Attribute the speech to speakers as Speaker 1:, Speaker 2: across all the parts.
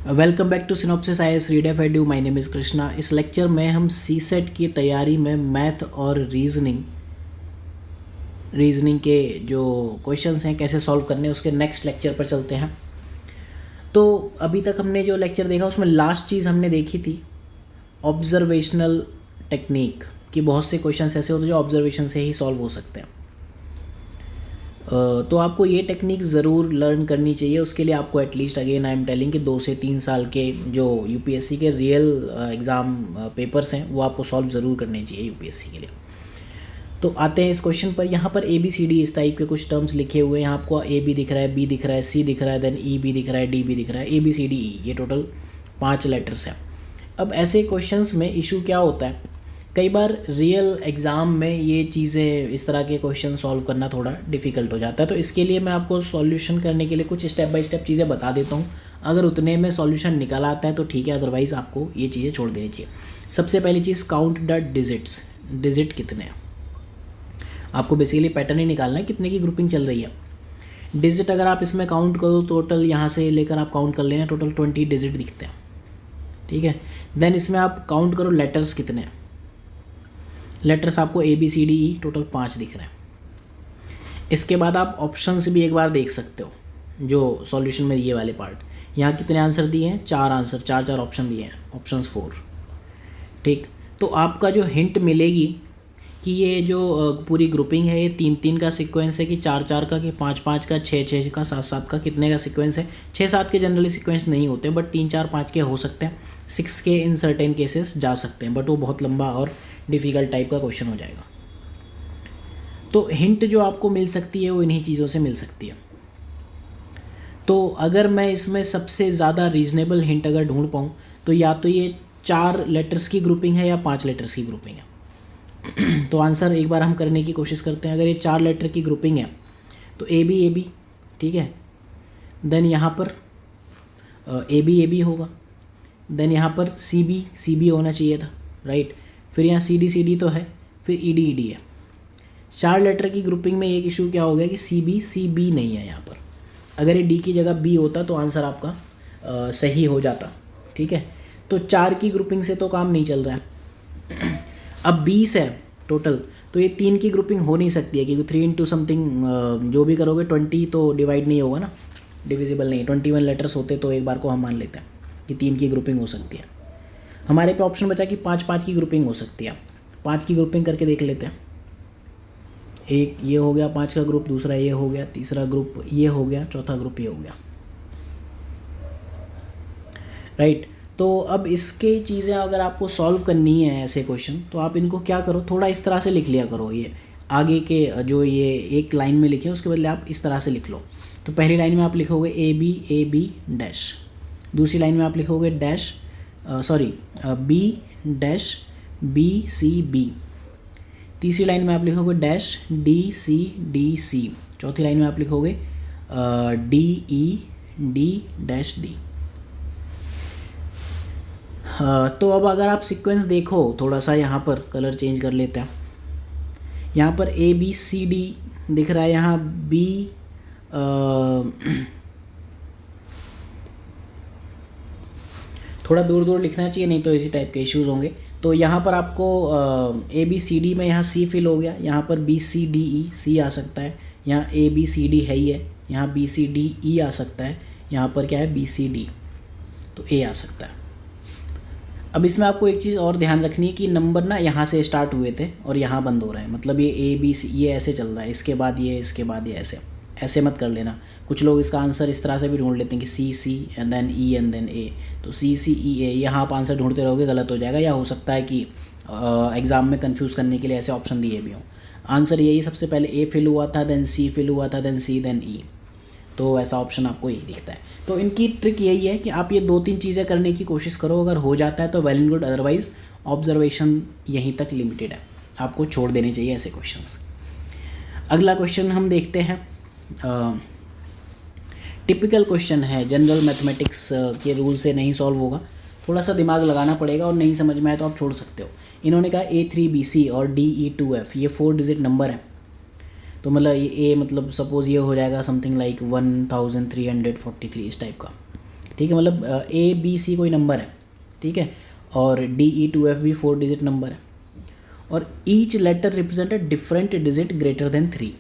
Speaker 1: Welcome back to synopsis IAS read F edu. My name is Krishna. इस lecture में हम CSAT की तैयारी में मैथ और रीजनिंग के जो क्वेश्चंस हैं कैसे सॉल्व करने उसके नेक्स्ट लेक्चर पर चलते हैं। तो अभी तक हमने जो लेक्चर देखा उसमें लास्ट चीज़ हमने देखी थी ऑब्जर्वेशनल टेक्निक कि बहुत से क्वेश्चंस ऐसे होते हैं जो ऑब्जर्वेशन से ही सॉल्व हो सकते हैं। तो आपको ये टेक्निक ज़रूर लर्न करनी चाहिए। उसके लिए आपको at least again I am telling कि 2 से 3 साल के जो यूपीएससी के रियल एग्ज़ाम पेपर्स हैं वो आपको सॉल्व ज़रूर करने चाहिए यूपीएससी के लिए। तो आते हैं इस क्वेश्चन पर। यहाँ पर ABCD इस टाइप के कुछ टर्म्स लिखे हुए हैं। यहाँ आपको AB दिख रहा है, B दिख रहा है, C दिख रहा है, देन EB दिख रहा है, DB दिख रहा है, ABCDE, ये टोटल 5 लेटर्स हैं। अब ऐसे क्वेश्चंस में इशू क्या होता है, कई बार रियल एग्ज़ाम में ये चीज़ें इस तरह के क्वेश्चन सॉल्व करना थोड़ा डिफ़िकल्ट हो जाता है। तो इसके लिए मैं आपको सॉल्यूशन करने के लिए कुछ स्टेप बाय स्टेप चीज़ें बता देता हूँ। अगर उतने में सॉल्यूशन निकल आता है तो ठीक है, अदरवाइज़ आपको ये चीज़ें छोड़ देनी चाहिए। सबसे पहली चीज़, काउंट द डिजिट्स। डिजिट कितने हैं आपको बेसिकली पैटर्न ही निकालना है, कितने की ग्रुपिंग चल रही है। डिजिट अगर आप इसमें काउंट करो, टोटल यहाँ से लेकर आप काउंट कर लेना, टोटल 20 डिजिट दिखते हैं, ठीक है। देन इसमें आप काउंट करो लेटर्स कितने हैं। लेटर्स आपको ABCDE टोटल 5 दिख रहे हैं। इसके बाद आप ऑप्शंस भी एक बार देख सकते हो, जो सॉल्यूशन में ये वाले पार्ट। यहाँ कितने आंसर दिए हैं, 4 आंसर, 4 ऑप्शन दिए हैं, ऑप्शंस 4, ठीक। तो आपका जो हिंट मिलेगी कि ये जो पूरी ग्रुपिंग है ये 3-3 का सीक्वेंस है कि 4-4 का, कि 5-5 का, 6-6 का, 7-7 का, कितने का सीक्वेंस है। 6-7 के जनरली सीक्वेंस नहीं होते, बट 3-4-5 के हो सकते हैं। 6 के इन सर्टेन केसेस जा सकते हैं, बट वो बहुत लंबा और डिफ़िकल्ट टाइप का क्वेश्चन हो जाएगा। तो हिंट जो आपको मिल सकती है वो इन्हीं चीज़ों से मिल सकती है। तो अगर मैं इसमें सबसे ज़्यादा रीज़नेबल हिंट अगर ढूंढ पाऊँ तो या तो ये 4 लेटर्स की ग्रुपिंग है या 5 लेटर्स की ग्रुपिंग है। तो आंसर एक बार हम करने की कोशिश करते हैं। अगर ये 4 लेटर की ग्रुपिंग है तो AB, ठीक है। देन यहाँ पर AB होगा। देन यहाँ पर CB होना चाहिए था, राइट। फिर यहाँ CD तो है, फिर ED है। 4 लेटर की ग्रुपिंग में एक इशू क्या हो गया कि CB नहीं है यहाँ पर। अगर ये D की जगह B होता तो आंसर आपका सही हो जाता, ठीक है। तो 4 की ग्रुपिंग से तो काम नहीं चल रहा है। अब 20 है टोटल, तो ये 3 की ग्रुपिंग हो नहीं सकती है क्योंकि 3 इंटू समथिंग जो भी करोगे 20 तो डिवाइड नहीं होगा ना, डिविजिबल नहीं। 21 लेटर्स होते तो एक बार को हम मान लेते हैं कि 3 की ग्रुपिंग हो सकती है। हमारे पे ऑप्शन बचा कि 5-5 की ग्रुपिंग हो सकती है। 5 की ग्रुपिंग करके देख लेते हैं। एक ये हो गया 5 का ग्रुप, दूसरा ये हो गया, तीसरा ग्रुप ये हो गया, चौथा ग्रुप ये हो गया, राइट। तो अब इसके चीज़ें अगर आपको सॉल्व करनी है ऐसे क्वेश्चन, तो आप इनको क्या करो, थोड़ा इस तरह से लिख लिया करो। ये आगे के जो ये एक लाइन में लिखे उसके बदले आप इस तरह से लिख लो। तो पहली लाइन में आप लिखोगे AB डैश, दूसरी लाइन में आप लिखोगे डैश B डैश BCB, तीसरी लाइन में आप लिखोगे डैश DCDC, चौथी लाइन में आप लिखोगे DED डैश D। तो अब अगर आप सीक्वेंस देखो, थोड़ा सा यहाँ पर कलर चेंज कर लेते हैं। यहाँ पर ABCD दिख रहा है, यहाँ B थोड़ा दूर दूर लिखना चाहिए, नहीं तो इसी टाइप के इश्यूज़ होंगे। तो यहाँ पर आपको ABCD में यहाँ C फिल हो गया, यहाँ पर BCDE C आ सकता है, यहाँ ABCD है ही है, यहाँ BCDE आ सकता है, यहाँ पर क्या है BCD, तो A आ सकता है। अब इसमें आपको एक चीज़ और ध्यान रखनी है कि नंबर ना यहाँ से स्टार्ट हुए थे और यहाँ बंद हो रहे हैं, मतलब ये ABC ये ऐसे चल रहा है, इसके बाद ये, इसके बाद ये, ऐसे मत कर लेना। कुछ लोग इसका आंसर इस तरह से भी ढूंढ लेते हैं कि CC and then E and then A, तो CCEA यहाँ आप आंसर ढूंढते रहोगे, गलत हो जाएगा। या हो सकता है कि एग्ज़ाम में कंफ्यूज करने के लिए ऐसे ऑप्शन दिए भी हों। आंसर यही, सबसे पहले A फिल हुआ था, देन C फिल हुआ था, देन C देन E, तो ऐसा ऑप्शन आपको यही दिखता है। तो इनकी ट्रिक यही है कि आप ये 2-3 चीज़ें करने की कोशिश करो, अगर हो जाता है तो well and good, otherwise observation यहीं तक लिमिटेड है, आपको छोड़ देने चाहिए ऐसे क्वेश्चंस। अगला क्वेश्चन हम देखते हैं। टिपिकल क्वेश्चन है, जनरल मैथमेटिक्स के रूल से नहीं सॉल्व होगा, थोड़ा सा दिमाग लगाना पड़ेगा, और नहीं समझ में आए तो आप छोड़ सकते हो। इन्होंने कहा A3BC और DE2F ये 4 डिजिट नंबर है। तो मतलब ये मतलब सपोज़ ये हो जाएगा समथिंग लाइक 1343 इस टाइप का। ठीक है, मतलब ABC कोई नंबर है, ठीक है, और DE2F भी 4 डिजिट नंबर है, और each letter represent a different digit greater than 3।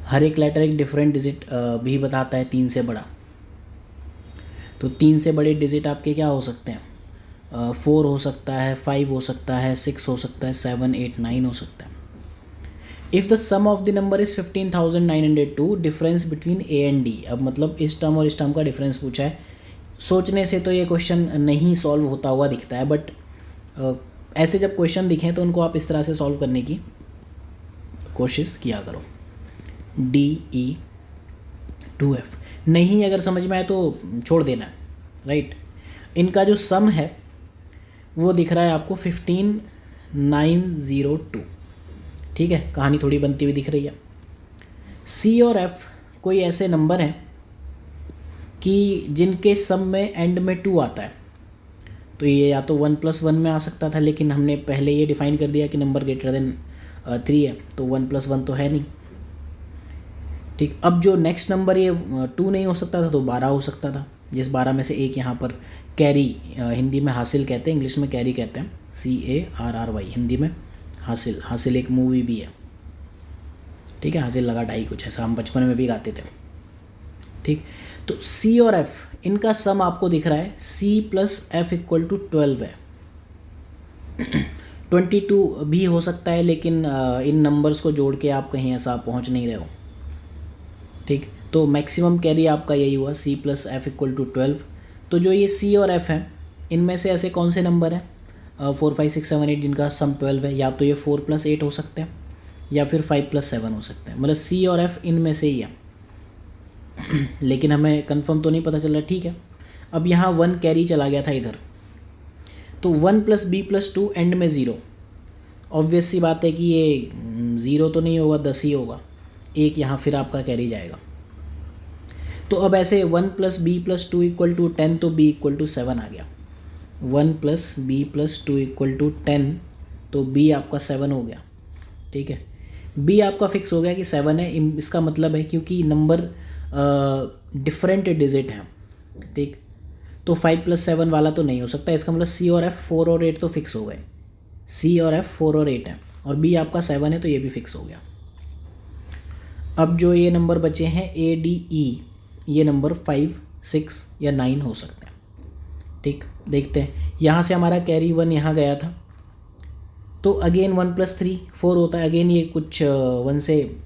Speaker 1: हर एक लेटर एक डिफरेंट डिजिट भी बताता है 3 से बड़ा। तो 3 से बड़े डिजिट आपके क्या हो सकते हैं? 4 हो सकता है, 5 हो सकता है, 6 हो सकता है, 7, 8, 9 हो सकता है। If the sum of the number is 15,902, difference between A and D। अब मतलब इस टर्म और इस टर्म का डिफरेंस पूछा है। सोचने से तो ये क्वेश्चन नहीं सॉल्व होता हुआ दिखता है, बट ऐसे जब क्वेश्चन दिखें तो उनको आप इस तरह से सॉल्व करने की कोशिश किया करो। DE2F नहीं अगर समझ में आए तो छोड़ देना, राइट। इनका जो सम है वो दिख रहा है आपको 15,902, ठीक है, कहानी थोड़ी बनती हुई दिख रही है। C और F कोई ऐसे नंबर हैं कि जिनके सम में एंड में 2 आता है। तो ये या तो 1 + 1 में आ सकता था, लेकिन हमने पहले ये डिफाइन कर दिया कि नंबर ग्रेटर देन 3 है, तो 1 + 1 तो है नहीं, ठीक। अब जो नेक्स्ट नंबर ये 2 नहीं हो सकता था तो 12 हो सकता था, जिस 12 में से एक यहाँ पर कैरी, हिंदी में हासिल कहते हैं, इंग्लिश में कैरी कहते हैं, CARRY, हिंदी में हासिल। हासिल एक मूवी भी है, ठीक है, हासिल लगा डाई कुछ ऐसा हम बचपन में भी गाते थे, ठीक। तो C और F इनका सम आपको दिख रहा है C + F = 12 है। 22 भी हो सकता है, लेकिन इन नंबर्स को जोड़ के आप कहीं ऐसा पहुंच नहीं रहे हो, ठीक। तो मैक्सिमम कैरी आपका यही हुआ, C + F = 12। तो जो ये C और F हैं इनमें से ऐसे कौन से नंबर हैं 4, 5, 6, 7, 8 जिनका सम 12 है? या तो ये 4 + 8 हो सकते हैं, या फिर 5 + 7 हो सकते हैं। मतलब C और F इनमें से ही है, लेकिन हमें कंफर्म तो नहीं पता चल रहा, ठीक है। अब यहाँ 1 कैरी चला गया था इधर, तो 1 + B + 2 एंड में 0। ऑब्वियस सी बात है कि ये 0 तो नहीं होगा, 10 ही होगा, एक यहाँ फिर आपका कैरी जाएगा। तो अब ऐसे 1 + B + 2 = 10, तो B = 7 आ गया। 1 + B + 2 = 10, तो B आपका 7 हो गया, ठीक है। B आपका फिक्स हो गया कि 7 है। इसका मतलब है क्योंकि नंबर डिफरेंट डिजिट हैं, ठीक, तो 5 + 7 वाला तो नहीं हो सकता। इसका मतलब C और F 4 और 8 तो फिक्स हो गए। C और F 4 और 8 है, और B आपका 7 है, तो ये भी फिक्स हो गया। अब जो ये नंबर बचे हैं A, D, E, ये नंबर 5, 6 या 9 हो सकते हैं, ठीक। देखते हैं, यहाँ से हमारा कैरी 1 यहाँ गया था, तो अगेन 1 + 3 4 होता है। अगेन ये कुछ 1 से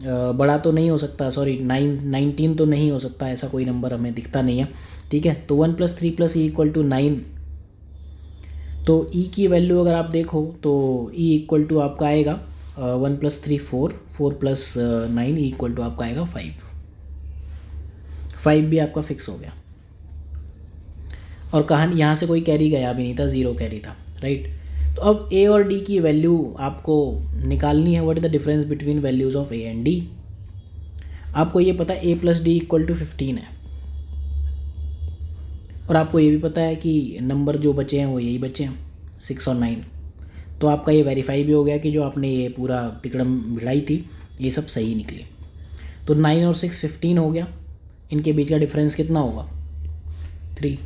Speaker 1: बड़ा तो नहीं हो सकता, सॉरी 19 तो नहीं हो सकता, ऐसा कोई नंबर हमें दिखता नहीं है, ठीक है। तो 1 + 3 + E = 9। तो E की वैल्यू अगर आप देखो तो E = आपका आएगा 1 + 3 4, 4 + 9 E = आपका आएगा 5। 5 भी आपका फिक्स हो गया, और कहानी यहाँ से कोई कैरी गया भी नहीं था, 0 कैरी था, राइट। तो अब A और D की वैल्यू आपको निकालनी है। What is the difference between values of A and D? आपको ये पता है A + D = 15 है, और आपको ये भी पता है कि नंबर जो बचे हैं वो यही बचे हैं, 6 और 9। तो आपका ये वेरीफाई भी हो गया कि जो आपने ये पूरा तिकड़म भिड़ाई थी ये सब सही निकली। तो 9 और 6 15 हो गया, इनके बीच का डिफरेंस कितना होगा? 3।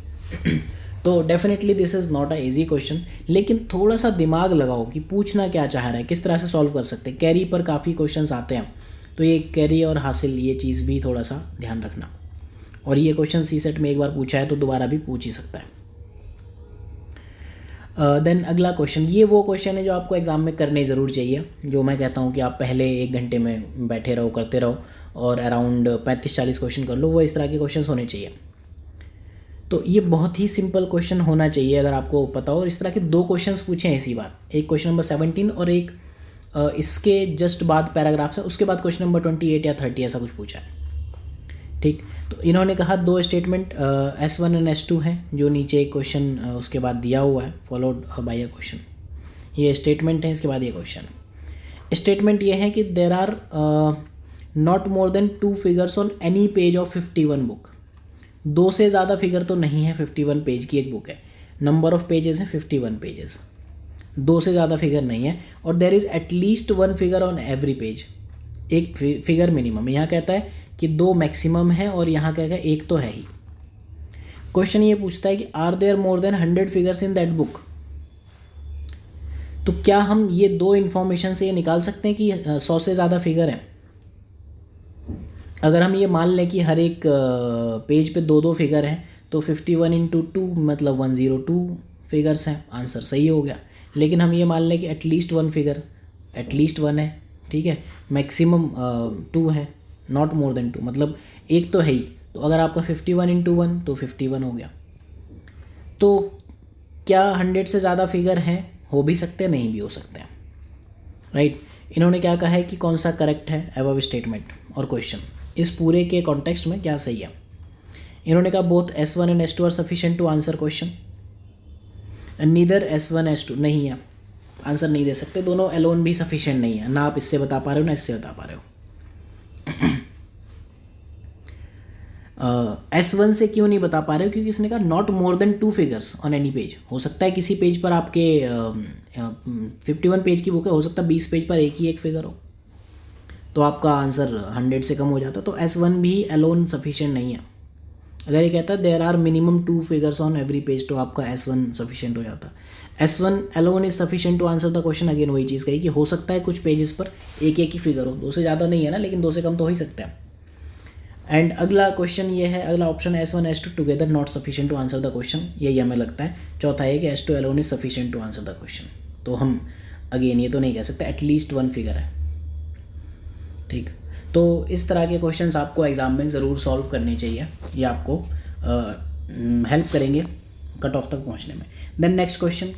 Speaker 1: तो definitely this is not a easy question, लेकिन थोड़ा सा दिमाग लगाओ कि पूछना क्या चाह रहा है, किस तरह से सॉल्व कर सकते हैं। कैरी पर काफ़ी क्वेश्चंस आते हैं, तो ये कैरी और हासिल ये चीज़ भी थोड़ा सा ध्यान रखना। और ये क्वेश्चन CSET में एक बार पूछा है तो दोबारा भी पूछ ही सकता है। देन अगला क्वेश्चन, ये वो क्वेश्चन है जो आपको एग्ज़ाम में करने ज़रूर चाहिए, जो मैं कहता हूँ कि आप पहले 1 घंटे में बैठे रहो, करते रहो, और अराउंड 35-40 क्वेश्चन कर लो, वो इस तरह के क्वेश्चन होने चाहिए। तो ये बहुत ही सिंपल क्वेश्चन होना चाहिए अगर आपको पता हो। और इस तरह के 2 क्वेश्चंस पूछे हैं इसी बार, एक क्वेश्चन नंबर 17 और एक इसके जस्ट बाद पैराग्राफ से, उसके बाद क्वेश्चन नंबर 28 या 30 ऐसा कुछ पूछा है, ठीक। तो इन्होंने कहा 2 स्टेटमेंट S1 और S2 हैं, जो नीचे एक क्वेश्चन उसके बाद दिया हुआ है, फॉलोड बाय अ क्वेश्चन। ये स्टेटमेंट है, इसके बाद ये क्वेश्चन है। स्टेटमेंट ये है कि there are not more than 2 figures on any page of 51 book. 2 से ज़्यादा फिगर तो नहीं है, 51 पेज की एक बुक है, नंबर ऑफ पेजेस हैं 51 पेजेस, 2 से ज़्यादा फिगर नहीं है। और there is at least 1 figure on every page, एक फिगर मिनिमम। यहाँ कहता है कि 2 मैक्सिमम है, और यहाँ क्या है, 1 तो है ही, क्वेश्चन ये पूछता है कि are there more than 100 figures in that book. तो क्या हम ये दो इन्फॉर्मेशन से ये निकाल सकते हैं कि 100 से ज़्यादा फिगर हैं? अगर हम ये मान लें कि हर एक पेज पे दो दो फिगर हैं तो 51 इंटू 2 मतलब 102 फिगर्स हैं, आंसर सही हो गया। लेकिन हम ये मान लें कि एटलीस्ट वन है, ठीक है, मैक्सिमम 2 है, नॉट मोर देन 2, मतलब एक तो है ही। तो अगर आपका 51 इंटू 1 तो 51 हो गया। तो क्या 100 से ज़्यादा फिगर हैं? हो भी सकते हैं, नहीं भी हो सकते हैं, राइट। इन्होंने क्या कहा है कि कौन सा करेक्ट है अबव स्टेटमेंट और क्वेश्चन, इस पूरे के कॉन्टेक्स्ट में क्या सही है। इन्होंने कहा both S1 and S2 are sufficient to answer question, neither S1 S2 नहीं है, आंसर नहीं दे सकते। दोनों एलोन भी सफिशिएंट नहीं है, ना आप इससे बता पा रहे हो ना इससे बता पा रहे हो। S1 से क्यों नहीं बता पा रहे हो? क्योंकि इसने कहा not more than 2 figures on any page. हो सकता है किसी पेज पर आपके 51 पेज की बुक है, हो सकता है 20 पेज पर एक ही एक फिगर हो, तो आपका आंसर 100 से कम हो जाता। तो S1 भी एलोन सफिशिएंट नहीं है। अगर ये कहता है there are minimum 2 figures on every page तो आपका S1 सफिशिएंट हो जाता। S1 alone is sufficient to answer the question. Again वही चीज़ कही कि हो सकता है कुछ पेजेस पर एक एक ही फिगर हो, 2 से ज़्यादा नहीं है ना, लेकिन 2 से कम तो हो ही सकता है। एंड अगला क्वेश्चन ये है, अगला option S1 S2 together not sufficient to answer the question, यही हमें लगता है। चौथा है कि S2 alone is sufficient to answer the question. तो हम अगेन ये तो नहीं कह सकते, एटलीस्ट 1 फिगर है, ठीक। तो इस तरह के क्वेश्चंस आपको एग्ज़ाम में ज़रूर सॉल्व करने चाहिए, ये आपको हेल्प करेंगे कट ऑफ तक पहुंचने में। देन नेक्स्ट क्वेश्चन,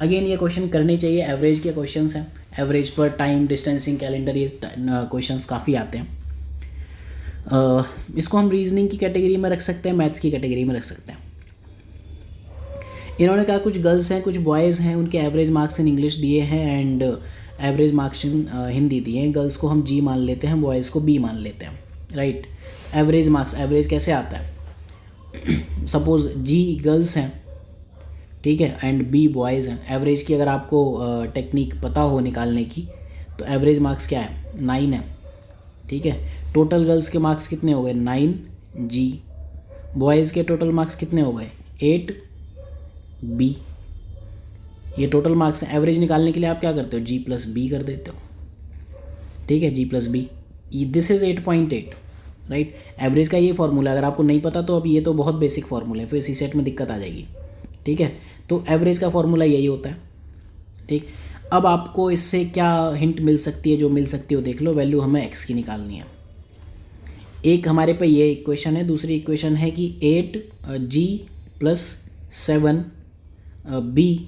Speaker 1: अगेन ये क्वेश्चन करने चाहिए, एवरेज के क्वेश्चंस हैं, एवरेज पर टाइम, डिस्टेंसिंग, कैलेंडर, ये क्वेश्चंस काफ़ी आते हैं। इसको हम रीजनिंग की कैटेगरी में रख सकते हैं, मैथ्स की कैटेगरी में रख सकते हैं। इन्होंने कहा कुछ गर्ल्स हैं कुछ बॉयज़ हैं, उनके एवरेज मार्क्स इन इंग्लिश दिए हैं and average marks in Hindi दिए हैं। गर्ल्स को हम G मान लेते हैं, बॉयज़ को B मान लेते हैं, राइट। एवरेज मार्क्स, एवरेज कैसे आता है? सपोज़ G गर्ल्स हैं, ठीक है, एंड B बॉयज़ हैं। एवरेज की अगर आपको टेक्निक पता हो निकालने की तो एवरेज मार्क्स क्या है? 9 है, ठीक है। टोटल गर्ल्स के मार्क्स कितने हो गए? 9 G, बॉयज़ के टोटल मार्क्स कितने हो गए? 8 B। ये टोटल मार्क्स हैं। एवरेज निकालने के लिए आप क्या करते हो? G प्लस B कर देते हो, ठीक है, G plus B। This is 8.8, right. Average का ये फॉर्मूला, अगर आपको नहीं पता तो अब ये तो बहुत बेसिक फॉर्मूला है, फिर सी सेट में दिक्कत आ जाएगी, ठीक है। तो एवरेज का फॉर्मूला यही होता है, ठीक। अब आपको इससे क्या हिंट मिल सकती है? जो मिल सकती है वो देख लो। वैल्यू हमें x की निकालनी है। एक हमारे पे ये इक्वेशन है, दूसरी इक्वेशन है कि 8G plus 7B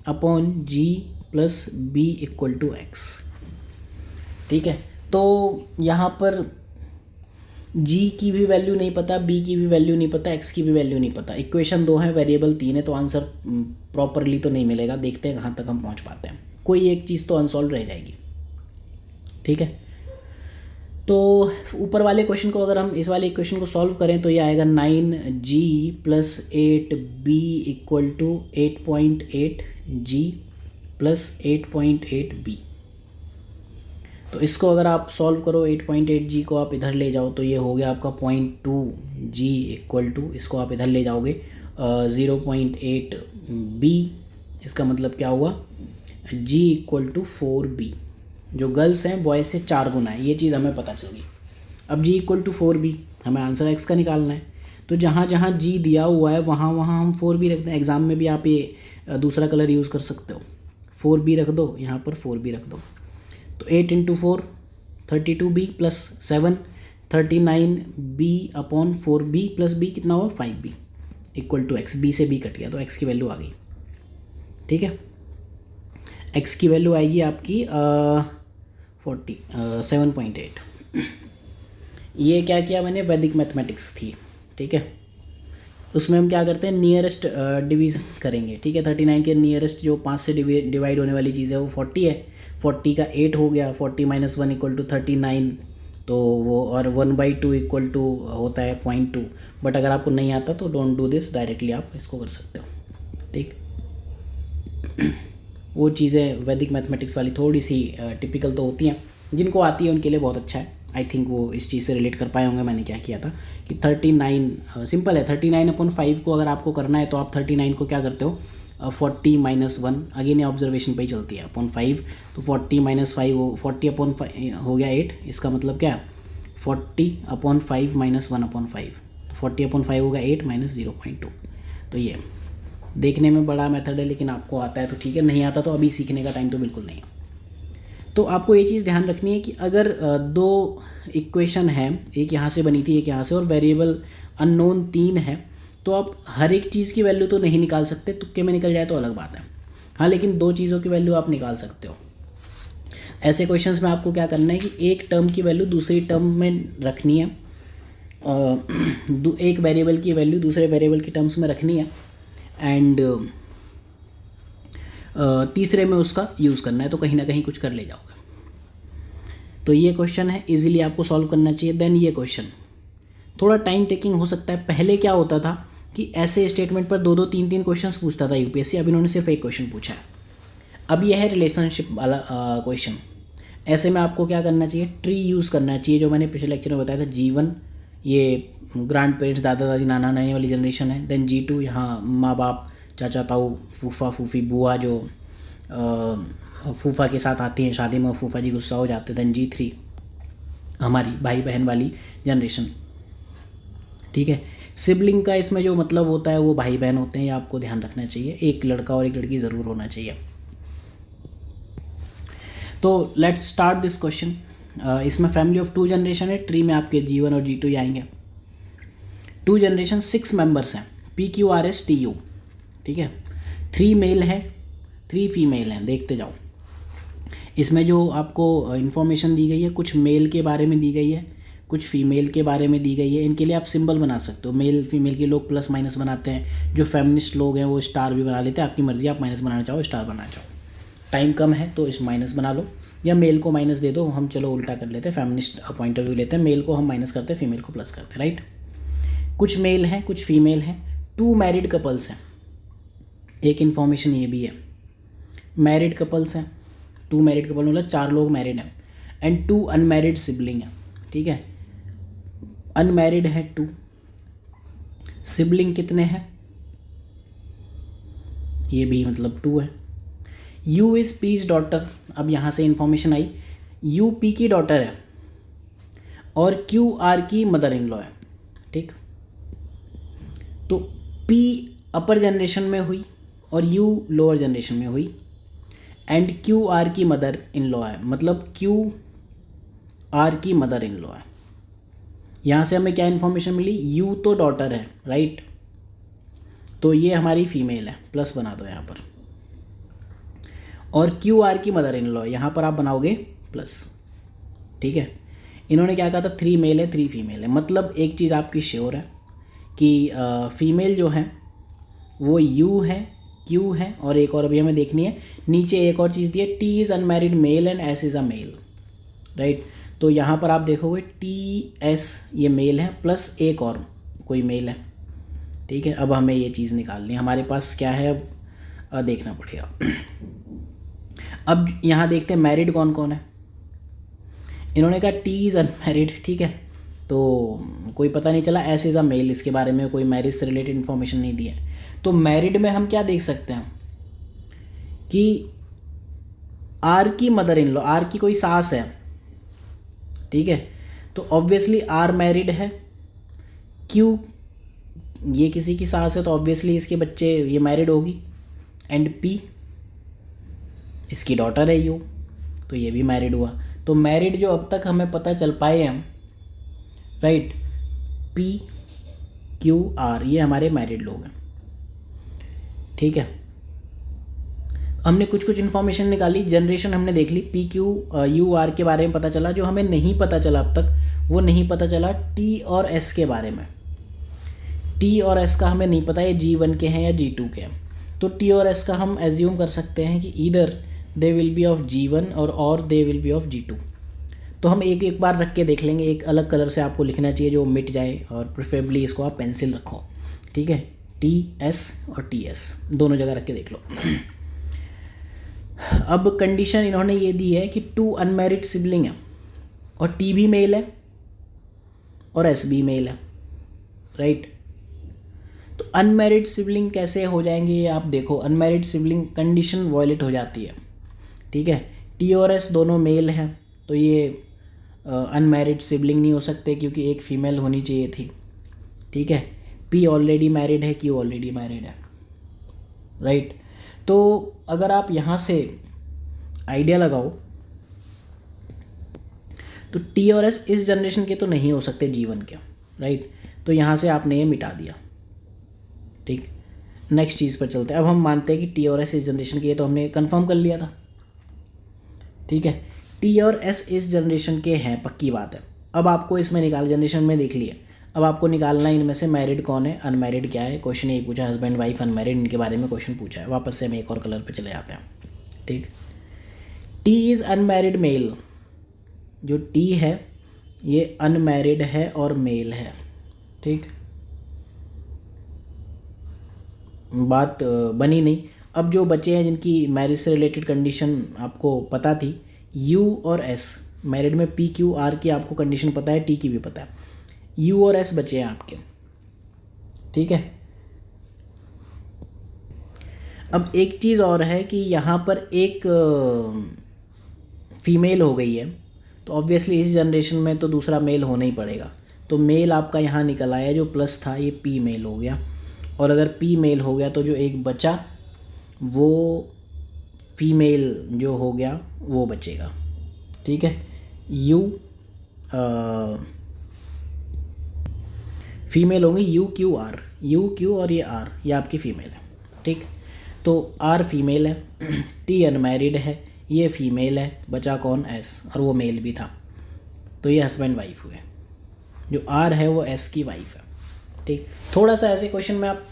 Speaker 1: upon G plus B equal to x, ठीक है। तो यहाँ पर G की भी वैल्यू नहीं पता, B की भी वैल्यू नहीं पता, x की भी वैल्यू नहीं पता। इक्वेशन 2 है, वेरिएबल 3 है, तो आंसर प्रॉपरली तो नहीं मिलेगा। देखते हैं कहाँ तक हम पहुँच पाते हैं। कोई एक चीज़ तो अनसॉल्व रह जाएगी, ठीक है। तो ऊपर वाले क्वेश्चन को अगर हम इस वाले इक्वेशन को सॉल्व करें तो ये आएगा 9G plus 8B equal to 8.8G plus 8.8B। तो इसको अगर आप सॉल्व करो, 8.8G को आप इधर ले जाओ तो ये हो गया आपका 0.2G इक्वल टू, इसको आप इधर ले जाओगे 0.8B। इसका मतलब क्या हुआ? G equal to 4B। जो गर्ल्स हैं बॉयज़ से 4 गुना है, ये चीज़ हमें पता चल गई। अब G इक्वल टू 4B, हमें आंसर x का निकालना है। तो जहाँ जहाँ G दिया हुआ है वहाँ वहाँ हम 4B रखते हैं। एग्ज़ाम में भी आप ये दूसरा कलर यूज़ कर सकते हो, 4B रख दो, यहाँ पर 4B रख दो। तो 8 into 4 32B plus 7 39B upon 4B plus B कितना हुआ? 5B equal to x। B से B कट गया तो x की वैल्यू आ गई, ठीक है। x की वैल्यू आएगी आपकी 7.8। ये क्या किया मैंने? वैदिक मैथमेटिक्स थी, ठीक है। उसमें हम क्या करते हैं? नियरेस्ट डिवीज़न करेंगे, ठीक है। 39 के नियरेस्ट जो 5 से डिवाइड होने वाली चीज़ है वो 40 है। 40 का 8 हो गया, 40 माइनस 1 इक्वल टू 39, तो वो, और 1/2 इक्वल टू होता है 0.2। बट अगर आपको नहीं आता तो डोंट डू दिस, डायरेक्टली आप इसको कर सकते हो, ठीक। वो चीज़ें वैदिक मैथमेटिक्स वाली थोड़ी सी टिपिकल तो होती हैं, जिनको आती है उनके लिए बहुत अच्छा है। आई थिंक वो इस चीज़ से रिलेट कर पाए होंगे मैंने क्या किया था कि 39 सिंपल है, 39/5 को अगर आपको करना है तो आप 39 को क्या करते हो 40 - 1, अगेन ये ऑब्जर्वेशन पे ही चलती है, अपॉन 5, तो 40 - 5 वो 40/5 हो गया 8, इसका मतलब क्या 40/5 - 1/5, तो 40/5 होगा 8 - 0.2। तो ये देखने में बड़ा मेथड है, लेकिन आपको आता है तो ठीक है, नहीं आता तो अभी सीखने का टाइम तो बिल्कुल नहीं है। तो आपको ये चीज़ ध्यान रखनी है कि अगर दो इक्वेशन है, एक यहाँ से बनी थी एक यहाँ से, और वेरिएबल अननोन 3 है, तो आप हर एक चीज़ की वैल्यू तो नहीं निकाल सकते, तुक्के में निकल जाए तो अलग बात है, हाँ, लेकिन 2 चीज़ों की वैल्यू आप निकाल सकते हो। ऐसे क्वेश्चंस में आपको क्या करना है कि एक टर्म की वैल्यू दूसरी टर्म में रखनी है, एक वेरिएबल की वैल्यू दूसरे वेरिएबल की टर्म्स में रखनी है, एंड तीसरे में उसका यूज़ करना है, तो कहीं ना कहीं कुछ कर ले जाओगे। तो ये क्वेश्चन है, इजीली आपको सॉल्व करना चाहिए। देन ये क्वेश्चन थोड़ा टाइम टेकिंग हो सकता है। पहले क्या होता था कि ऐसे स्टेटमेंट पर 2-2 3-3 क्वेश्चंस पूछता था यूपीएससी, अब इन्होंने सिर्फ एक क्वेश्चन पूछा है। अब यह है रिलेशनशिप वाला क्वेश्चन। ऐसे में आपको क्या करना चाहिए, ट्री यूज़ करना चाहिए, जो मैंने पिछले लेक्चर में बताया था। G1 ये ग्रैंड पेरेंट्स, दादा दादी नाना नानी वाली जनरेशन है। देन G2 यहाँ माँ बाप, चाचा ताऊ, फूफा फूफी, बुआ जो फूफा के साथ आती हैं शादी में, फूफा जी गुस्सा हो जाते हैं। देन G3 हमारी भाई बहन वाली जनरेशन, ठीक है। सिबलिंग का इसमें जो मतलब होता है वो भाई बहन होते हैं, ये आपको ध्यान रखना चाहिए, एक लड़का और एक लड़की ज़रूर होना चाहिए। तो लेट्स स्टार्ट दिस क्वेश्चन। इसमें फैमिली ऑफ 2 जनरेशन है, ट्री में आपके G1 और G2 ही आएंगे। 2 जनरेशन 6 मेंबर्स हैं, PQRSTU, ठीक है। 3 मेल हैं 3 फीमेल हैं, देखते जाओ। इसमें जो आपको इन्फॉर्मेशन दी गई है, कुछ मेल के बारे में दी गई है, कुछ फीमेल के बारे में दी गई है। इनके लिए आप सिंबल बना सकते हो, मेल फीमेल के लोग प्लस माइनस बनाते हैं, जो फेमिनिस्ट लोग हैं वो स्टार भी बना लेते हैं, आपकी मर्ज़ी, आप माइनस बनाना चाहो स्टार बनाना चाहो। टाइम कम है तो इस माइनस बना लो, या मेल को माइनस दे दो, हम चलो उल्टा कर लेते हैं, फेमिनिस्ट पॉइंट ऑफ व्यू लेते हैं, मेल को हम माइनस करते हैं, फीमेल को प्लस करते हैं, राइट। कुछ मेल हैं कुछ फीमेल हैं, 2 मैरिड कपल्स हैं। एक इन्फॉर्मेशन ये भी है, मैरिड कपल्स हैं, 2 मैरिड कपल मतलब 4 लोग मैरिड हैं, एंड 2 अनमैरिड सिबलिंग हैं, ठीक है। अनमैरिड है 2, सिबलिंग कितने हैं, ये भी मतलब 2 है। यू इज़ पीज डॉटर, अब यहाँ से इन्फॉर्मेशन आई, यू पी की डॉटर है और क्यू आर की मदर इन लॉ है, ठीक। तो पी अपर जनरेशन में हुई और यू लोअर जनरेशन में हुई, एंड क्यू आर की मदर इन लॉ है, मतलब क्यू आर की मदर इन लॉ है। यहाँ से हमें क्या इन्फॉर्मेशन मिली, यू तो डॉटर है, राइट, तो ये हमारी फीमेल है, प्लस बना दो यहाँ पर, और क्यू आर की मदर इन लॉ यहाँ पर आप बनाओगे प्लस, ठीक है। इन्होंने क्या कहा था, 3 मेल है 3 फीमेल है, मतलब एक चीज़ आपकी श्योर है कि फीमेल जो है वो यू है, क्यू है, और एक और अभी हमें देखनी है, नीचे एक और चीज़ दी है, T is unmarried male and S is a male, right. तो यहाँ पर आप देखोगे टी एस ये मेल है, प्लस एक और कोई मेल है, ठीक है। अब हमें ये चीज़ निकालनी है, हमारे पास क्या है अब देखना पड़ेगा। अब यहाँ देखते हैं मैरिड कौन कौन है। इन्होंने कहा टी इज़ अनमैरिड, ठीक है, तो कोई पता नहीं चला, एस इज़ अ मेल, इसके बारे में कोई मैरिज से रिलेटेड इन्फॉर्मेशन नहीं दी है। तो मैरिड में हम क्या देख सकते हैं कि आर की मदर इन लॉ, आर की कोई सास है, ठीक है, तो ऑब्वियसली आर मैरिड है, क्यू ये किसी की सास है तो ऑब्वियसली इसके बच्चे ये मैरिड होगी, एंड पी इसकी डॉटर है यू, तो ये भी मैरिड हुआ। तो मैरिड जो अब तक हमें पता चल पाए हम, राइट, पी क्यू आर ये हमारे मैरिड लोग हैं, ठीक है। हमने कुछ कुछ इन्फॉर्मेशन निकाली, जनरेशन हमने देख ली, पी क्यू यू आर के बारे में पता चला। जो हमें नहीं पता चला अब तक वो नहीं पता चला टी और एस के बारे में। टी और एस का हमें नहीं पता ये G1 के हैं या G2 के हैं, तो टी और एस का हम एज्यूम कर सकते हैं कि either they will be of G1 और they will be of G2। तो हम एक एक बार रख के देख लेंगे, एक अलग कलर से आपको लिखना चाहिए जो मिट जाए, और प्रेफरेबली इसको आप पेंसिल रखो, ठीक है। टी एस और टी एस दोनों जगह रख के देख लो। अब कंडीशन इन्होंने ये दी है कि 2 अनमैरिड सिबलिंग है, और टी भी मेल है और एस भी मेल है, राइट। तो अनमैरिड सिबलिंग कैसे हो जाएंगे ये आप देखो, अनमैरिड सिबलिंग कंडीशन वॉयलेट हो जाती है, ठीक है। टी और एस दोनों मेल हैं तो ये अनमैरिड सिबलिंग नहीं हो सकते क्योंकि एक फीमेल होनी चाहिए थी, ठीक है। पी ऑलरेडी मैरिड है, क्यू ऑलरेडी मैरिड है, राइट। तो अगर आप यहाँ से आइडिया लगाओ तो टी और एस इस जनरेशन के तो नहीं हो सकते जीवन के, राइट। तो यहाँ से आपने ये मिटा दिया, ठीक। नेक्स्ट चीज़ पर चलते हैं। अब हम मानते हैं कि टी और एस इस जनरेशन के, ये तो हमने कंफर्म कर लिया था, ठीक है। टी और एस इस जनरेशन के हैं, पक्की बात है। अब आपको इसमें जनरेशन में देख लिए, अब आपको निकालना है इनमें से मैरिड कौन है, अनमैरिड क्या है। क्वेश्चन यही पूछा, हस्बैंड वाइफ अनमैरिड, इनके बारे में क्वेश्चन पूछा है। वापस से हम एक और कलर पे चले जाते हैं, ठीक। टी इज़ अनमैरिड मेल, जो टी है ये अनमैरिड है और मेल है, ठीक। बात बनी नहीं। अब जो बच्चे हैं जिनकी मैरिज से रिलेटेड कंडीशन आपको पता थी, यू और एस, मैरिड में पी क्यू आर की आपको कंडीशन पता है, टी की भी पता है, यू और एस बचे हैं आपके, ठीक है। अब एक चीज़ और है कि यहाँ पर एक फीमेल हो गई है तो ऑब्वियसली इस जनरेशन में तो दूसरा मेल होना ही पड़ेगा। तो मेल आपका यहाँ निकल आया, जो प्लस था ये पी मेल हो गया, और अगर पी मेल हो गया तो जो एक बचा वो फीमेल जो हो गया वो बचेगा, ठीक है। यू फीमेल होंगी you Q R, you Q और ये आर, ये आपकी फ़ीमेल है, ठीक। तो आर फीमेल है, टी अनमैरिड है, ये फीमेल है, बचा कौन, एस, और वो मेल भी था, तो ये हस्बैंड वाइफ हुए। जो आर है वो एस की वाइफ है, ठीक। थोड़ा सा ऐसे क्वेश्चन में आप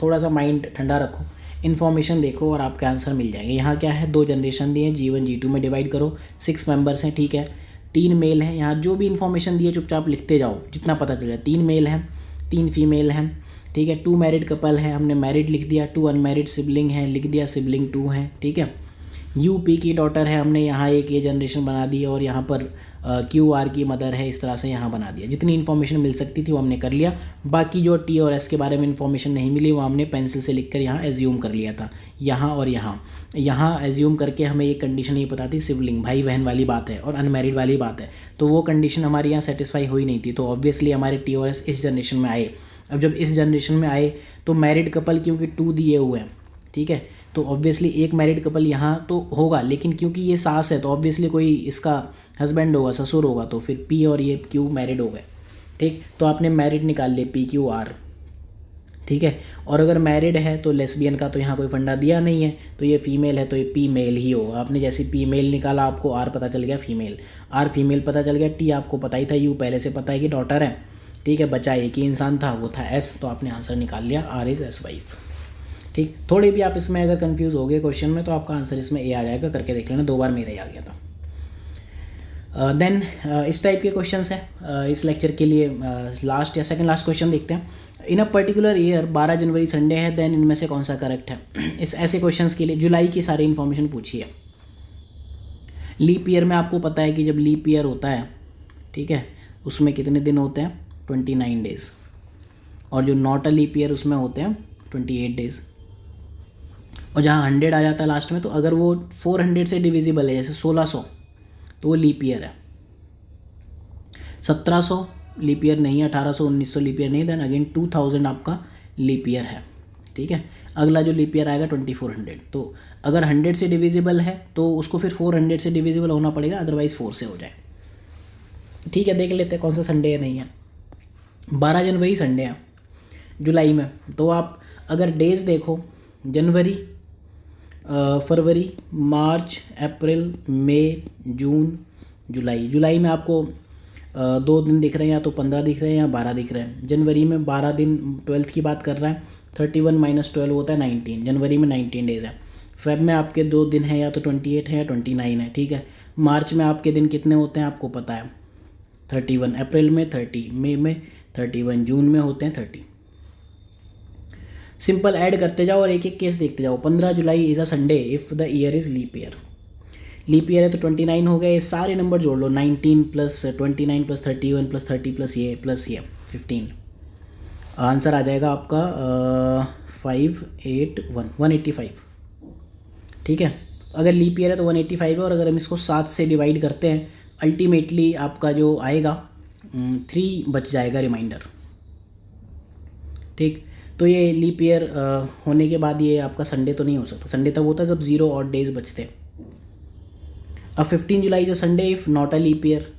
Speaker 1: थोड़ा सा माइंड ठंडा रखो, इन्फॉर्मेशन देखो और आपके आंसर मिल जाएंगे। यहाँ क्या है, 2 जनरेशन दिए हैं, G1 G2 में डिवाइड करो, 6 मेंबर्स हैं, ठीक है। 3 मेल हैं, यहाँ जो भी इन्फॉर्मेशन दी है चुपचाप लिखते जाओ जितना पता चल जाए। 3 मेल हैं, 3 फीमेल हैं, ठीक है। 2 मैरिड कपल हैं, हमने मैरिड लिख दिया। 2 अनमैरिड सिबलिंग हैं, लिख दिया, सिबलिंग 2 हैं, ठीक है। यूपी की डॉटर है, हमने यहाँ एक ये जनरेशन बना दी, और यहाँ पर क्यू आर की मदर है, इस तरह से यहाँ बना दिया। जितनी इन्फॉर्मेशन मिल सकती थी वो हमने कर लिया। बाकी जो टी और एस के बारे में इन्फॉर्मेशन नहीं मिली वो हमने पेंसिल से लिखकर यहाँ एज्यूम कर लिया था। यहाँ और यहाँ एज्यूम करके हमें ये कंडीशन नहीं पता थी, सिबलिंग भाई बहन वाली बात है और अनमैरिड वाली बात है, तो वो कंडीशन हमारे यहाँ सेटिस्फाई हुई नहीं थी। तो ऑब्वियसली हमारे टी और एस इस जनरेशन में आए। अब जब इस जनरेशन में आए तो मैरिड कपल क्योंकि 2 दिए हुए हैं, ठीक है, तो ऑब्वियसली एक मैरिड कपल यहाँ तो होगा, लेकिन क्योंकि ये सास है तो ऑब्वियसली कोई इसका हस्बैंड होगा, ससुर होगा, तो फिर पी और ये क्यू मैरिड हो गए, ठीक। तो आपने मैरिड निकाल लिए, पी क्यू आर, ठीक है। और अगर मैरिड है तो लेस्बियन का तो यहाँ कोई फंडा दिया नहीं है, तो ये फीमेल है तो ये पी मेल ही होगा। आपने जैसे पी मेल निकाला आपको आर पता चल गया फीमेल, आर फीमेल पता चल गया, टी आपको पता ही था, यू पहले से पता है कि डॉटर है, ठीक है। बचा एक ही इंसान था, वो था एस, तो आपने आंसर निकाल लिया, आर इज़ एस वाइफ, ठीक। थोड़े भी आप इसमें अगर कंफ्यूज हो गए क्वेश्चन में तो आपका आंसर इसमें ए आ जाएगा, करके देख लेना, 2 बार मेरा ही आ गया था। देन इस टाइप के क्वेश्चंस हैं इस लेक्चर के लिए। लास्ट या सेकंड लास्ट क्वेश्चन देखते हैं। In a particular year 12 January Sunday है, देन इनमें से कौन सा करेक्ट है। इस ऐसे क्वेश्चंस के लिए जुलाई की सारी इन्फॉर्मेशन पूछी है। लीप ईयर में आपको पता है कि जब लीप ईयर होता है, ठीक है, उसमें कितने दिन होते हैं, 29 डेज़, और जो नॉट अ लीप ईयर उसमें होते हैं 28 डेज़। और जहाँ 100 आ जाता है लास्ट में, तो अगर वो 400 से डिविजिबल है, जैसे 1600, तो वो लीप ईयर है। 1700 लीप ईयर नहीं है, 1800 1900 लीप ईयर नहीं, देन अगेन 2000 आपका लीप ईयर है, ठीक है। अगला जो लीप ईयर आएगा 2400। तो अगर 100 से डिविजिबल है तो उसको फिर 400 से डिविजिबल होना पड़ेगा, अदरवाइज 4 से हो जाए, ठीक है। देख लेते हैं कौन सा संडे है, नहीं है। 12 जनवरी संडे है जुलाई में, तो आप अगर डेज देखो, जनवरी, फरवरी, मार्च, अप्रैल, मई, जून, जुलाई। जुलाई में आपको 2 दिन दिख रहे हैं, या तो 15 दिख रहे हैं या 12 दिख रहे हैं। जनवरी में 12 दिन, 12th की बात कर रहा है, 31 - 12 होता है 19, जनवरी में 19 डेज़ है। फेब में आपके 2 दिन हैं, या तो 28 है या 29 है, ठीक है। मार्च में आपके दिन कितने होते हैं आपको पता है, 31, अप्रैल में 30, मई में 31, जून में होते हैं 30। सिंपल ऐड करते जाओ और एक एक केस देखते जाओ। 15 July is a Sunday if the year is leap year, leap year है तो 29 हो गया। ये सारे नंबर जोड़ लो, 19 प्लस 29 प्लस 31 प्लस 30 प्लस ये 15। आंसर आ जाएगा आपका 185। ठीक है, अगर लीप ईयर है तो 185 है, और अगर हम इसको 7 से डिवाइड करते हैं अल्टीमेटली आपका जो आएगा 3 बच जाएगा रिमाइंडर। ठीक, तो ये लीप ईयर होने के बाद ये आपका संडे तो नहीं हो सकता। संडे तब होता है जब 0 और डेज बचते हैं। अब 15 July is a Sunday if not a leap year.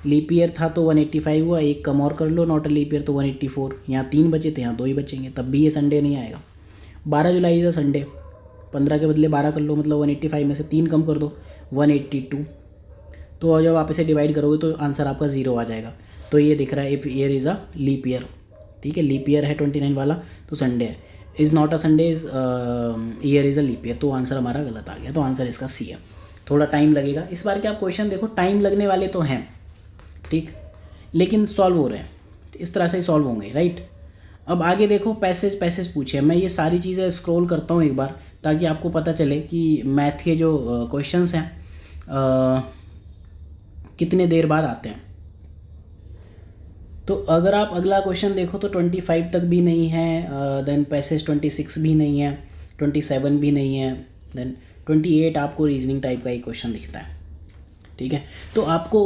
Speaker 1: Leap year था तो 185 हुआ, एक कम और कर लो, नॉट अ लीप ईयर तो 184। यहाँ 3 बचे थे, यहाँ 2 ही बचेंगे, तब भी ये संडे नहीं आएगा। 12 जुलाई इज अ संडे, 15 के बदले 12 कर लो, मतलब 185 में से 3 कम कर दो, 182। तो जब आप इसे डिवाइड करोगे तो आंसर आपका 0 आ जाएगा। तो ये दिख रहा है if year is a leap year. ठीक है, लीप ईयर है 29 वाला तो संडे है। Is not a Sunday is year is a leap year, तो आंसर हमारा गलत आ गया। तो आंसर इसका सी है। थोड़ा टाइम लगेगा इस बार के, आप क्वेश्चन देखो टाइम लगने वाले तो हैं, ठीक, लेकिन सॉल्व हो रहे हैं, इस तरह से ही सॉल्व होंगे, राइट। अब आगे देखो, पैसेज पूछे। मैं ये सारी चीज़ें स्क्रॉल करता हूँ एक बार ताकि आपको पता चले कि मैथ के जो क्वेश्चंस हैं कितने देर बाद आते हैं। तो अगर आप अगला क्वेश्चन देखो तो 25 तक भी नहीं है, देन पैसेज 26 भी नहीं है, 27 भी नहीं है, देन 28 आपको रीजनिंग टाइप का एक क्वेश्चन दिखता है। ठीक है, तो आपको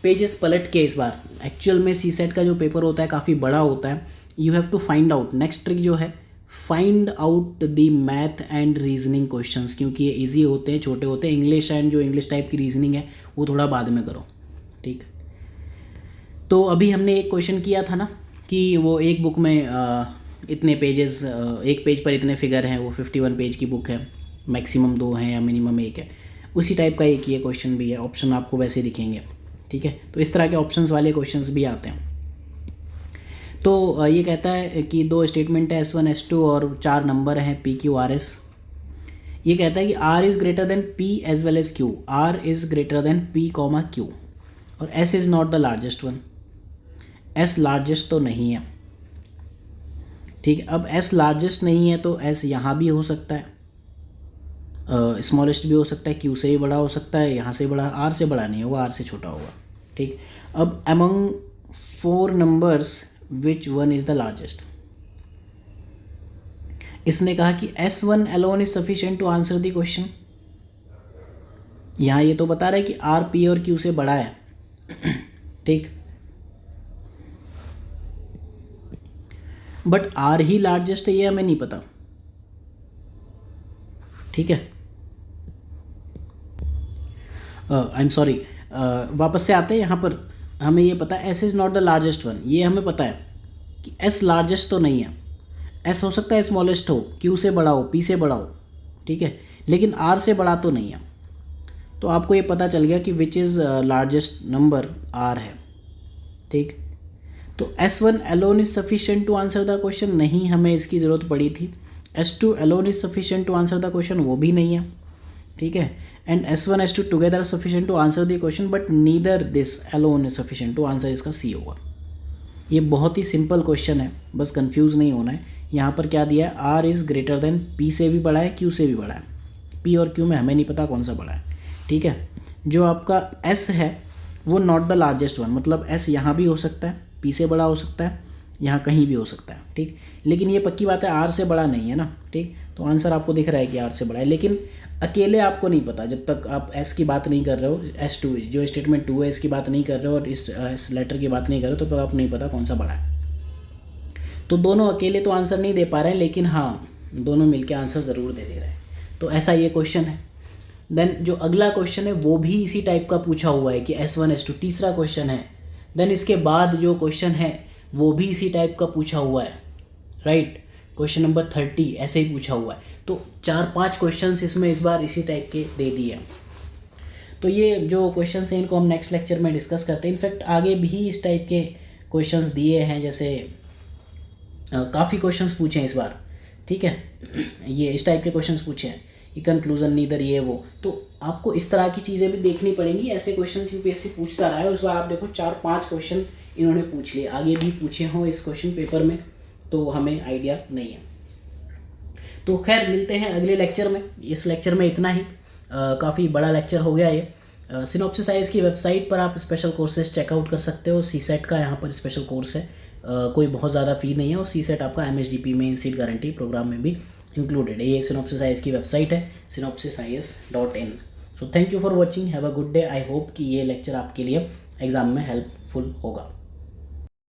Speaker 1: पेजेस पलट के इस बार, एक्चुअल में सी सेट का जो पेपर होता है काफ़ी बड़ा होता है। You have to find out, next trick जो है, find out the math and reasoning questions, क्योंकि ये इजी होते हैं, छोटे होते हैं। इंग्लिश एंड जो इंग्लिश टाइप की रीजनिंग है वो थोड़ा बाद में करो। ठीक, तो अभी हमने एक क्वेश्चन किया था ना कि वो एक बुक में इतने पेजेस, एक पेज पर इतने फिगर हैं, वो 51 पेज की बुक है, मैक्सिमम 2 हैं या मिनिमम 1 है, उसी टाइप का एक ये क्वेश्चन भी है। ऑप्शन आपको वैसे दिखेंगे। ठीक है, तो इस तरह के ऑप्शंस वाले क्वेश्चंस भी आते हैं। तो ये कहता है कि 2 स्टेटमेंट है, S1 S2 और 4 नंबर हैं PQRS। ये कहता है कि R is greater than P as well as Q, R is greater than P, Q, और S is not the largest one. S largest तो नहीं है। ठीक है, अब S लार्जेस्ट नहीं है तो S यहाँ भी हो सकता है, स्मॉलेस्ट भी हो सकता है, Q से भी बड़ा हो सकता है, यहाँ से बड़ा, R से बड़ा नहीं होगा, R से छोटा होगा। ठीक, अब among 4 numbers which one is the largest. इसने कहा कि S1 alone is sufficient to answer the question. यहाँ ये तो बता रहा है कि R P और Q से बड़ा है। ठीक, बट R ही लार्जेस्ट है ये हमें नहीं पता। ठीक है, आई एम सॉरी, वापस से आते हैं। यहाँ पर हमें ये पता है S is not the largest one, ये हमें पता है कि S लार्जेस्ट तो नहीं है। S हो सकता है स्मॉलेस्ट हो, Q से बड़ा हो, P से बड़ा हो, ठीक है, लेकिन R से बड़ा तो नहीं है। तो आपको ये पता चल गया कि which is largest number R है। ठीक, तो S1 alone is sufficient to answer the question, नहीं, हमें इसकी ज़रूरत पड़ी थी। S2 alone is sufficient to answer the question, वो भी नहीं है। ठीक है, and S1 S2 together sufficient to answer the question, but neither this alone is sufficient to answer, इसका सी होगा। ये बहुत ही सिंपल क्वेश्चन है, बस कंफ्यूज नहीं होना है। यहाँ पर क्या दिया है, R is greater than P से भी बड़ा है, Q से भी बड़ा है। P और Q में हमें नहीं पता कौन सा बड़ा है। ठीक है, जो आपका S है वो नॉट द लार्जेस्ट वन, मतलब S यहाँ भी हो सकता है, P से बड़ा हो सकता है, यहाँ कहीं भी हो सकता है। ठीक, लेकिन ये पक्की बात है R से बड़ा नहीं है ना। ठीक, तो आंसर आपको दिख रहा है कि R से बड़ा है, लेकिन अकेले आपको नहीं पता जब तक आप S की बात नहीं कर रहे हो, S2 जो स्टेटमेंट 2 है इसकी बात नहीं कर रहे हो और इस लेटर की बात नहीं कर रहे हो, तो आपको नहीं पता कौन सा बड़ा है। तो दोनों अकेले तो आंसर नहीं दे पा रहे हैं, लेकिन हाँ दोनों मिलके आंसर ज़रूर दे रहे हैं। तो ऐसा ये क्वेश्चन है। देन जो अगला क्वेश्चन है वो भी इसी टाइप का पूछा हुआ है कि S1 S2, तीसरा क्वेश्चन है। देन इसके बाद जो क्वेश्चन है वो भी इसी टाइप का पूछा हुआ है, राइट। क्वेश्चन नंबर 30 ऐसे ही पूछा हुआ है। तो 4-5 क्वेश्चन इसमें इस बार इसी टाइप के दे दिए। तो ये जो क्वेश्चन हैं इनको हम नेक्स्ट लेक्चर में डिस्कस करते हैं। इनफैक्ट आगे भी इस टाइप के क्वेश्चंस दिए हैं, जैसे काफ़ी क्वेश्चंस पूछे हैं इस बार। ठीक है, ये इस टाइप के क्वेश्चंस पूछे हैं कि कंक्लूजन नीदर, ये वो। तो आपको इस तरह की चीज़ें भी देखनी पड़ेंगी। ऐसे क्वेश्चंस यूपीएससी पूछता रहा है, उस बार आप देखो 4-5 क्वेश्चन इन्होंने पूछ लिए, आगे भी पूछे हों इस क्वेश्चन पेपर में, तो हमें आइडिया नहीं है। तो खैर मिलते हैं अगले लेक्चर में। इस लेक्चर में इतना ही। काफ़ी बड़ा लेक्चर हो गया ये। सिनॉप्सिस आईएएस की वेबसाइट पर आप स्पेशल कोर्सेज चेकआउट कर सकते हो। सीसेट का यहाँ पर स्पेशल कोर्स है, कोई बहुत ज़्यादा फ़ी नहीं है, और सीसेट आपका एमएचडीपी में सीट गारंटी प्रोग्राम में भी इंक्लूडेड है। ये सिनॉप्सिस आईएएस की वेबसाइट है, synopsisis.in। So thank you for watching, have a good day. I hope कि ये लेक्चर आपके लिए एग्ज़ाम में हेल्पफुल होगा।